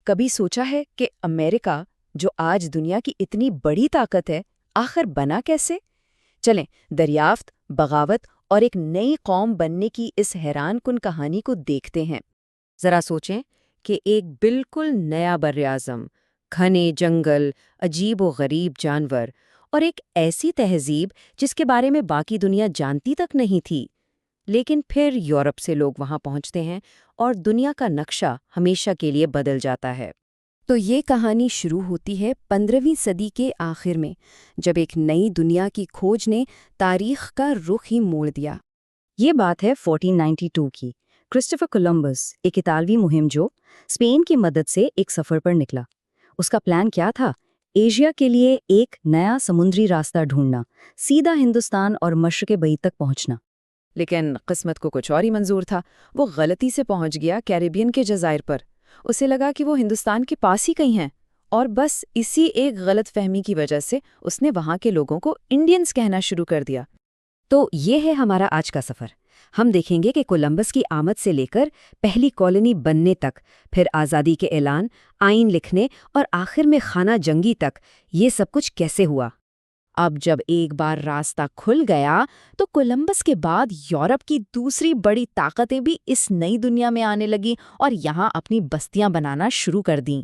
کبھی سوچا ہے کہ امریکہ جو آج دنیا کی اتنی بڑی طاقت ہے آخر بنا کیسے؟ چلیں دریافت، بغاوت اور ایک نئی قوم بننے کی اس حیران کن کہانی کو دیکھتے ہیں۔ ذرا سوچیں کہ ایک بالکل نیا براعظم، گھنے جنگل، عجیب و غریب جانور اور ایک ایسی تہذیب جس کے بارے میں باقی دنیا جانتی تک نہیں تھی، لیکن پھر یورپ سے لوگ وہاں پہنچتے ہیں اور دنیا کا نقشہ ہمیشہ کے لیے بدل جاتا ہے۔ تو یہ کہانی شروع ہوتی ہے 15ویں صدی کے آخر میں، جب ایک نئی دنیا کی کھوج نے تاریخ کا رخ ہی موڑ دیا۔ یہ بات ہے 1492 کی۔ کرسٹوفر کولمبس، ایک اطالوی مہم جو اسپین کی مدد سے ایک سفر پر نکلا۔ اس کا پلان کیا تھا؟ ایشیا کے لیے ایک نیا سمندری راستہ ڈھونڈنا، سیدھا ہندوستان اور مشرق بعید تک پہنچنا۔ لیکن قسمت کو کچھ اور ہی منظور تھا۔ وہ غلطی سے پہنچ گیا کیریبین کے جزائر پر۔ اسے لگا کہ وہ ہندوستان کے پاس ہی کہیں ہیں، اور بس اسی ایک غلط فہمی کی وجہ سے اس نے وہاں کے لوگوں کو انڈینز کہنا شروع کر دیا۔ تو یہ ہے ہمارا آج کا سفر۔ ہم دیکھیں گے کہ کولمبس کی آمد سے لے کر پہلی کالونی بننے تک، پھر آزادی کے اعلان، آئین لکھنے اور آخر میں خانہ جنگی تک، یہ سب کچھ کیسے ہوا۔ اب جب ایک بار راستہ کھل گیا تو کولمبس کے بعد یورپ کی دوسری بڑی طاقتیں بھی اس نئی دنیا میں آنے لگیں اور یہاں اپنی بستیاں بنانا شروع کر دیں۔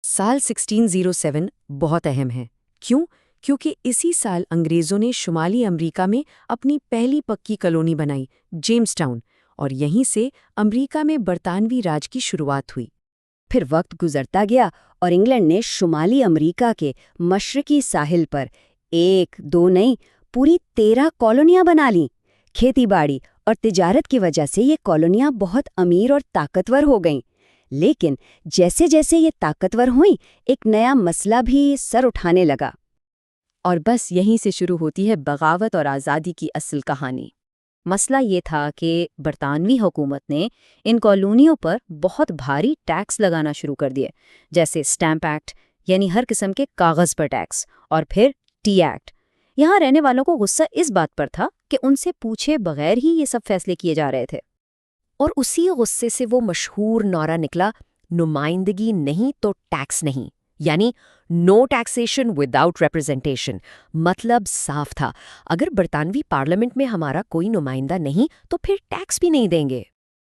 سال 1607 بہت اہم ہے۔ کیوں؟ کیونکہ اسی سال انگریزوں نے شمالی امریکہ میں اپنی پہلی پکی کالونی بنائی، جیمز ٹاؤن، اور یہیں سے امریکہ میں برطانوی راج کی شروعات ہوئی۔ پھر وقت گزرتا گیا اور انگلینڈ نے شمالی امریکہ کے مشرقی ساحل پر ایک دو نہیں پوری 13 کالونیاں بنا لیں۔ کھیتی باڑی اور تجارت کی وجہ سے یہ کالونیاں بہت امیر اور طاقتور ہو گئیں، لیکن جیسے جیسے یہ طاقتور ہوئیں ایک نیا مسئلہ بھی سر اٹھانے لگا۔ اور بس یہیں سے شروع ہوتی ہے بغاوت اور آزادی کی اصل کہانی۔ مسئلہ یہ تھا کہ برطانوی حکومت نے ان کالونیوں پر بہت بھاری ٹیکس لگانا شروع کر دیے، جیسے اسٹیمپ ایکٹ یعنی ہر قسم کے کاغذ پر ٹیکس، اور پھر ٹی ایکٹ۔ یہاں رہنے والوں کو غصہ اس بات پر تھا کہ ان سے پوچھے بغیر ہی یہ سب فیصلے کیے جا رہے تھے، اور اسی غصے سے وہ مشہور نعرہ نکلا، نمائندگی نہیں تو ٹیکس نہیں، یعنی نو ٹیکسیشن وداؤٹ ریپرزنٹیشن۔ مطلب صاف تھا، اگر برطانوی پارلیمنٹ میں ہمارا کوئی نمائندہ نہیں تو پھر ٹیکس بھی نہیں دیں گے۔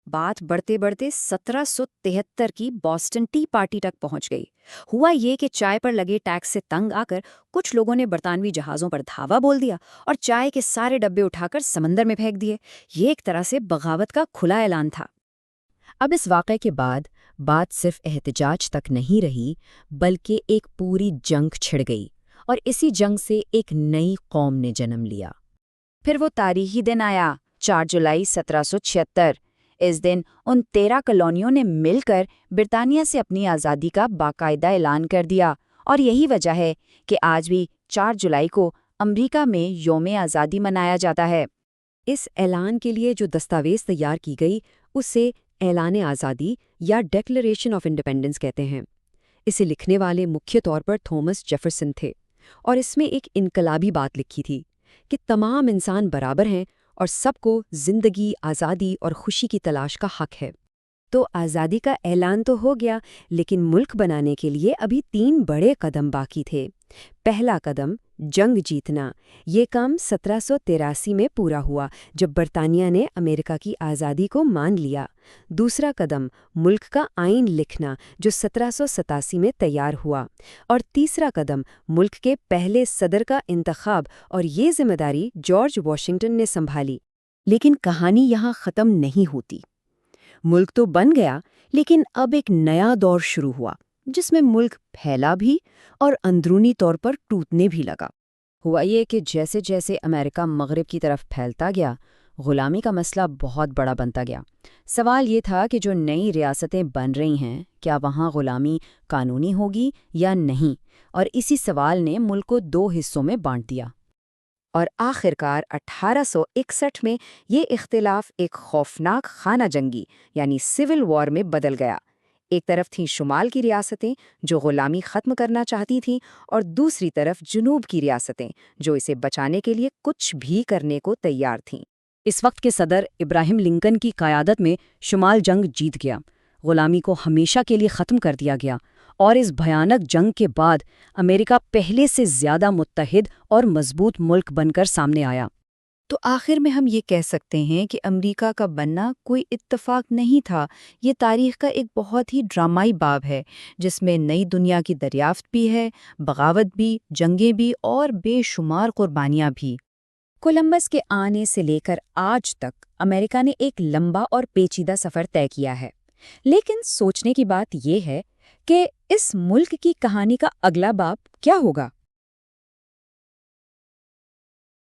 بات بڑھتے بڑھتے 1773 کی بوسٹن ٹی پارٹی تک پہنچ گئی۔ ہوا یہ کہ چائے پر لگے ٹیکس سے تنگ آ کر کچھ لوگوں نے برطانوی جہازوں پر دھاوا بول دیا اور چائے کے سارے ڈبے اٹھا کر سمندر میں پھینک دیے۔ یہ ایک طرح سے بغاوت کا کھلا اعلان تھا۔ اب اس واقعے کے بعد بات صرف احتجاج تک نہیں رہی، بلکہ ایک پوری جنگ چھڑ گئی، اور اسی جنگ سے ایک نئی قوم نے جنم لیا۔ پھر وہ تاریخی دن آیا، 4 جولائی 1776۔ اس دن ان 13 کالونیوں نے مل کر برطانیہ سے اپنی آزادی کا باقاعدہ اعلان کر دیا، اور یہی وجہ ہے کہ آج بھی 4 جولائی کو امریکہ میں یوم آزادی منایا جاتا ہے۔ اس اعلان کے لیے جو دستاویز تیار کی گئی اسے اعلان آزادی یا ڈیکلریشن آف انڈیپینڈنس کہتے ہیں۔ اسے لکھنے والے مکھیہ طور پر تھامس جیفرسن تھے، اور اس میں ایک انقلابی بات لکھی تھی کہ تمام انسان برابر ہیں اور سب کو زندگی، آزادی اور خوشی کی تلاش کا حق ہے۔ تو آزادی کا اعلان تو ہو گیا، لیکن ملک بنانے کے لیے ابھی 3 بڑے قدم باقی تھے۔ پہلا قدم جنگ جیتنا۔ یہ کام 1783 میں پورا ہوا جب برطانیہ نے امریکہ کی آزادی کو مان لیا۔ دوسرا قدم ملک کا آئین لکھنا، جو 1787 میں تیار ہوا۔ اور تیسرا قدم ملک کے پہلے صدر کا انتخاب، اور یہ ذمہ داری جارج واشنگٹن نے سنبھالی۔ لیکن کہانی یہاں ختم نہیں ہوتی۔ ملک تو بن گیا، لیکن اب ایک نیا دور شروع ہوا جس میں ملک پھیلا بھی اور اندرونی طور پر ٹوٹنے بھی لگا۔ ہوا یہ کہ جیسے جیسے امریکہ مغرب کی طرف پھیلتا گیا، غلامی کا مسئلہ بہت بڑا بنتا گیا۔ سوال یہ تھا کہ جو نئی ریاستیں بن رہی ہیں، کیا وہاں غلامی قانونی ہوگی یا نہیں؟ اور اسی سوال نے ملک کو 2 حصوں میں بانٹ دیا۔ اور آخرکار 1861 میں یہ اختلاف ایک خوفناک خانہ جنگی یعنی سول وار میں بدل گیا۔ ایک طرف تھیں شمال کی ریاستیں جو غلامی ختم کرنا چاہتی تھیں، اور دوسری طرف جنوب کی ریاستیں جو اسے بچانے کے لیے کچھ بھی کرنے کو تیار تھیں۔ اس وقت کے صدر ابراہیم لنکن کی قیادت میں شمال جنگ جیت گیا۔ غلامی کو ہمیشہ کے لیے ختم کر دیا گیا، اور اس بھیانک جنگ کے بعد امریکہ پہلے سے زیادہ متحد اور مضبوط ملک بن کر سامنے آیا۔ تو آخر میں ہم یہ کہہ سکتے ہیں کہ امریکہ کا بننا کوئی اتفاق نہیں تھا، یہ تاریخ کا ایک بہت ہی ڈرامائی باب ہے، جس میں نئی دنیا کی دریافت بھی ہے، بغاوت بھی، جنگیں بھی اور بے شمار قربانیاں بھی۔ کولمبس کے آنے سے لے کر آج تک امریکہ نے ایک لمبا اور پیچیدہ سفر طے کیا ہے، لیکن سوچنے کی بات یہ ہے کہ اس ملک کی کہانی کا اگلا باب کیا ہوگا؟